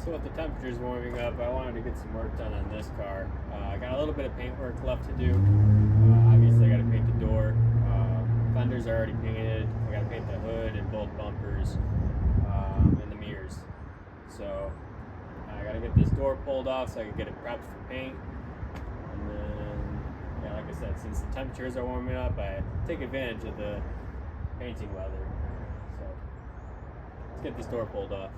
So with the temperatures warming up, I wanted to get some work done on this car. I got a little bit of paint work left to do. Obviously I got to paint the door. Fenders are already painted. I got to paint the hood and both bumpers and the mirrors. So I got to get this door pulled off so I can get it prepped for paint. And then, yeah, like I said, since the temperatures are warming up, I take advantage of the painting weather. So let's get this door pulled off.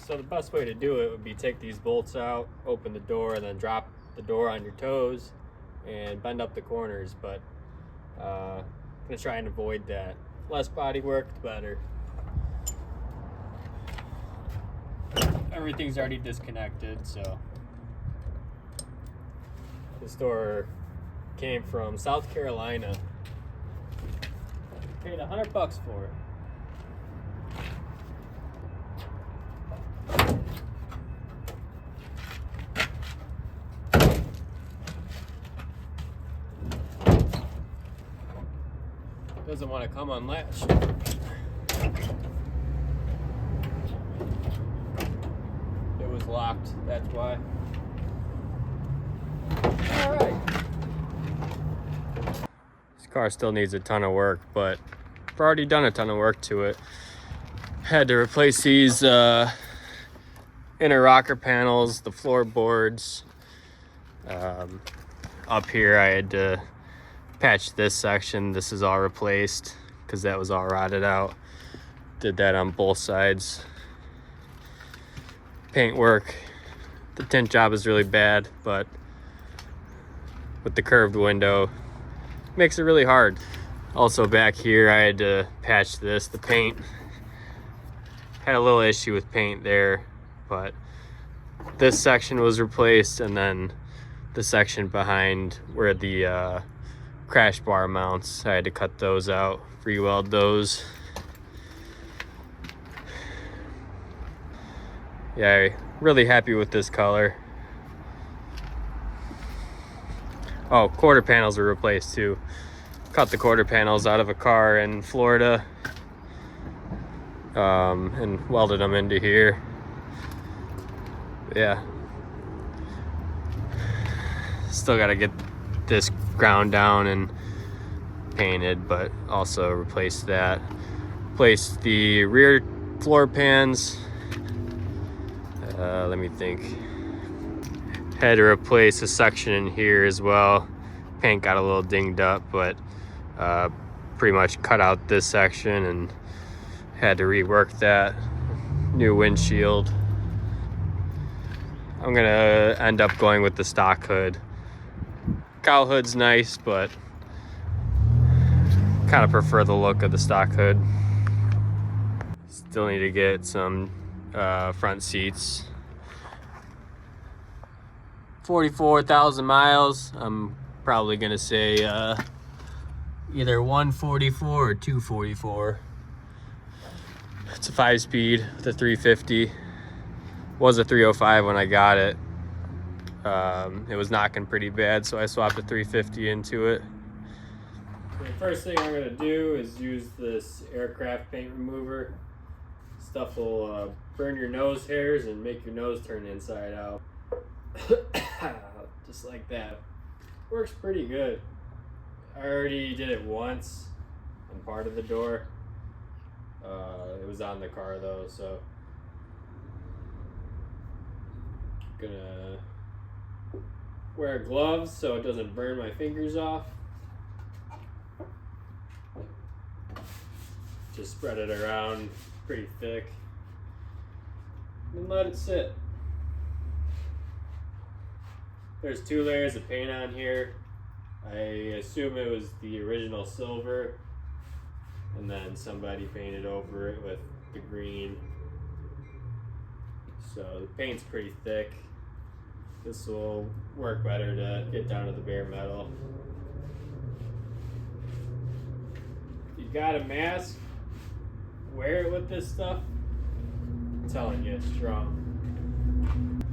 So the best way to do it would be take these bolts out, open the door, and then drop the door on your toes and bend up the corners, but I'm gonna try and avoid that. Less body work, the better. Everything's already disconnected, so this door came from South Carolina. Paid $100 for it. Doesn't want to come unlatched. It was locked, that's why. Alright. This car still needs a ton of work, but I've already done a ton of work to it. Had to replace these inner rocker panels, the floorboards. Up here I had to patch this section. This is all replaced because that was all rotted out. Did that on both sides. Paint work. The tint job is really bad, but with the curved window, makes it really hard. Also back here, I had to patch this. The paint had a little issue with paint there, but this section was replaced, and then the section behind where the crash bar mounts, I had to cut those out, re-weld those. Yeah, really happy with this color. Oh, quarter panels were replaced too. Cut the quarter panels out of a car in Florida and welded them into here. Yeah. Still got to get this ground down and painted, but also replaced that. Replaced the rear floor pans. Let me think. Had to replace a section in here as well. Paint got a little dinged up, but pretty much cut out this section and had to rework that. New windshield. I'm gonna end up going with the stock hood. Cowl hood's nice, but kind of prefer the look of the stock hood. Still need to get some front seats. 44,000 miles. I'm probably gonna say either 144 or 244. It's a 5-speed with a 350. Was a 305 when I got it. It was knocking pretty bad, so I swapped a 350 into it. The first thing I'm gonna do is use this aircraft paint remover. Stuff will burn your nose hairs and make your nose turn inside out. Just like that. Works pretty good. I already did it once on part of the door. It was on the car though, so gonna wear gloves so it doesn't burn my fingers off. Just spread it around pretty thick and let it sit. There's 2 layers of paint on here. I assume it was the original silver, and then somebody painted over it with the green. So the paint's pretty thick. This will work better to get down to the bare metal. If you've got a mask, wear it with this stuff. I'm telling you, it's strong.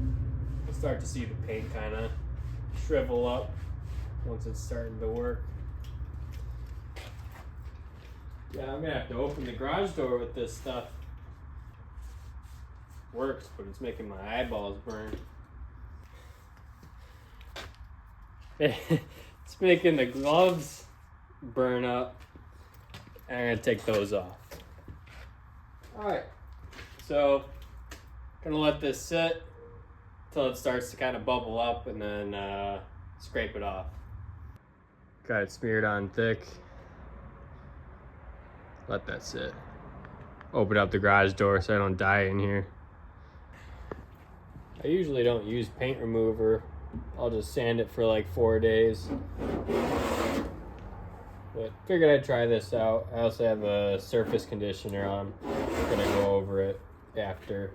You'll start to see the paint kind of shrivel up once it's starting to work. Yeah, I'm gonna have to open the garage door with this stuff. works, but it's making my eyeballs burn. It's making the gloves burn up. I'm gonna take those off. All right, so gonna let this sit until it starts to kind of bubble up, and then scrape it off. Got it smeared on thick. Let that sit. Open up the garage door so I don't die in here. I usually don't use paint remover. I'll just sand it for like 4 days. But figured I'd try this out. I also have a surface conditioner on. I'm gonna go over it after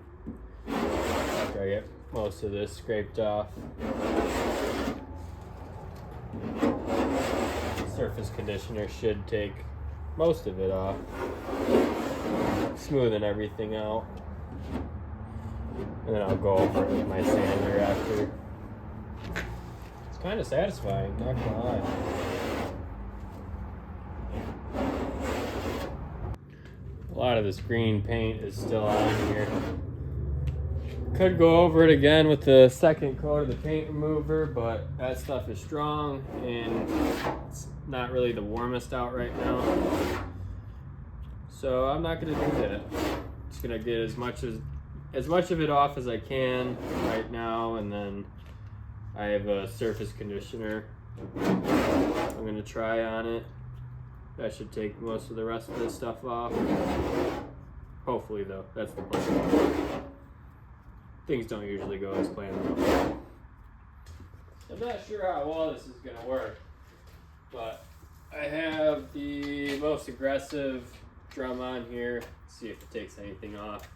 I get most of this scraped off. Surface conditioner should take most of it off, smoothing everything out. And then I'll go over it with my sander after. It's kind of satisfying, not gonna lie. A lot of this green paint is still on here. Could go over it again with the second coat of the paint remover, but that stuff is strong and it's not really the warmest out right now. So I'm not gonna do that. Just gonna get as much of it off as I can right now, and then I have a surface conditioner I'm gonna try on it. That should take most of the rest of this stuff off. Hopefully though, that's the plan. Things don't usually go as planned though. I'm not sure how well this is gonna work, but I have the most aggressive drum on here. Let's see if it takes anything off.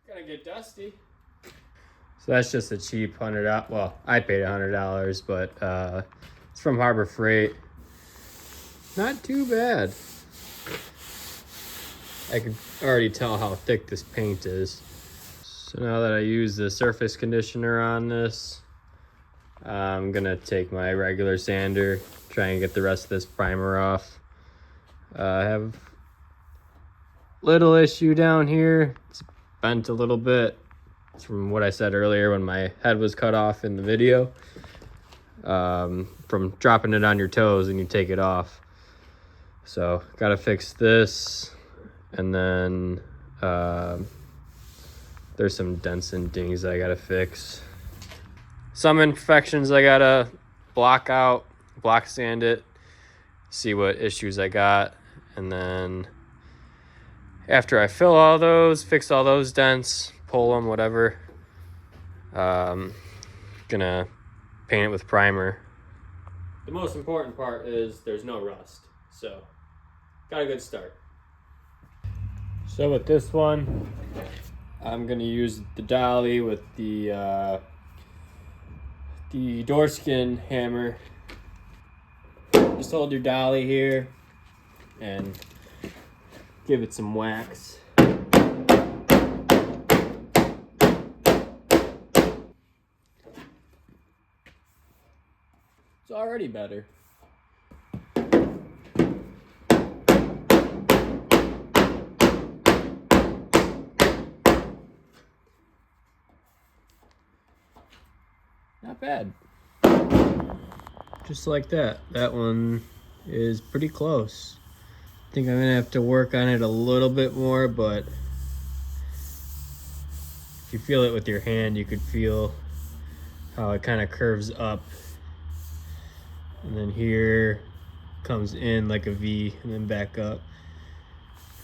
Gonna get dusty. So that's just a cheap $100. Well, I paid $100, but it's from Harbor Freight. Not too bad. I can already tell how thick this paint is. So now that I use the surface conditioner on this, I'm gonna take my regular sander, try and get the rest of this primer off. I have a little issue down here. It's bent a little bit. It's from what I said earlier when my head was cut off in the video. From dropping it on your toes and you take it off. So gotta fix this. And then there's some dents and dings I gotta fix. Some imperfections I gotta block out, block sand it, see what issues I got. And then after I fill all those, fix all those dents, pull them, whatever, gonna paint it with primer. The most important part is there's no rust, so got a good start. So with this one, I'm gonna use the dolly with the door skin hammer. Just hold your dolly here and give it some wax. It's already better. Not bad. Just like that. That one is pretty close. I think I'm gonna have to work on it a little bit more, but if you feel it with your hand, you could feel how it kind of curves up. And then here comes in like a V and then back up.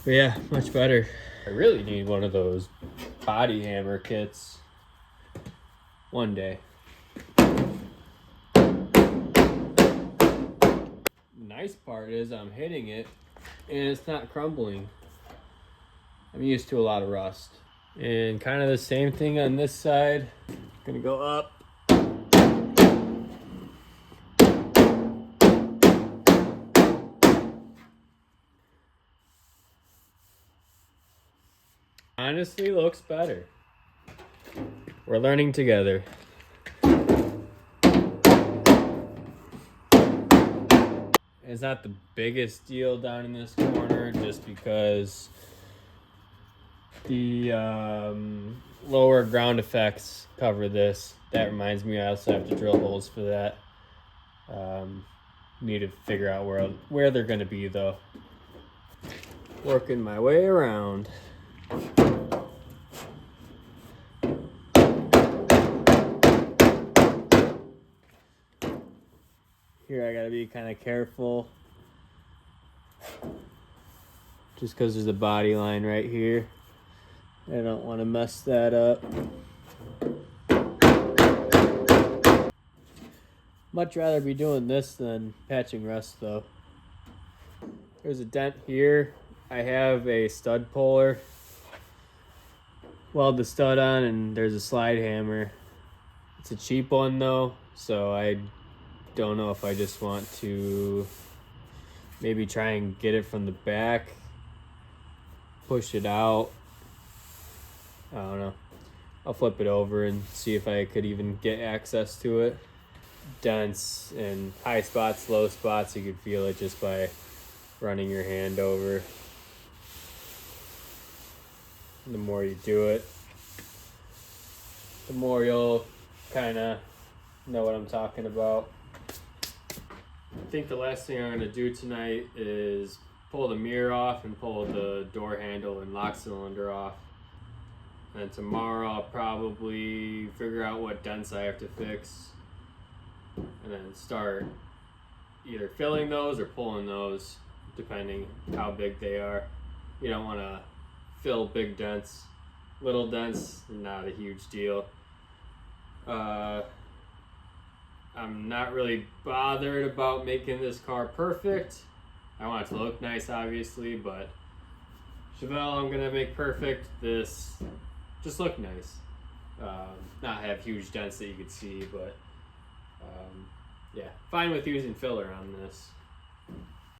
But yeah, much better. I really need one of those body hammer kits one day. Nice part is I'm hitting it and it's not crumbling. I'm used to a lot of rust. And kind of the same thing on this side. Gonna go up. Honestly, looks better. We're learning together. It's not the biggest deal down in this corner just because the lower ground effects cover this. That reminds me, I also have to drill holes for that. Need to figure out where they're going to be though. Working my way around. Here I gotta be kind of careful just because there's a body line right here. I don't want to mess that up. Much rather be doing this than patching rust though. There's a dent here. I have a stud puller. Weld the stud on and there's a slide hammer. It's a cheap one though, so I don't know if I just want to maybe try and get it from the back, push it out. I don't know. I'll flip it over and see if I could even get access to it. Dents and high spots, low spots, you could feel it just by running your hand over. The more you do it, the more you'll kind of know what I'm talking about. I think the last thing I'm going to do tonight is pull the mirror off and pull the door handle and lock cylinder off. And tomorrow I'll probably figure out what dents I have to fix and then start either filling those or pulling those depending how big they are. You don't want to fill big dents. Little dents, not a huge deal. I'm not really bothered about making this car perfect. I want it to look nice, obviously, but Chevelle, I'm gonna make perfect. This just look nice. Not have huge dents that you could see, but yeah, fine with using filler on this.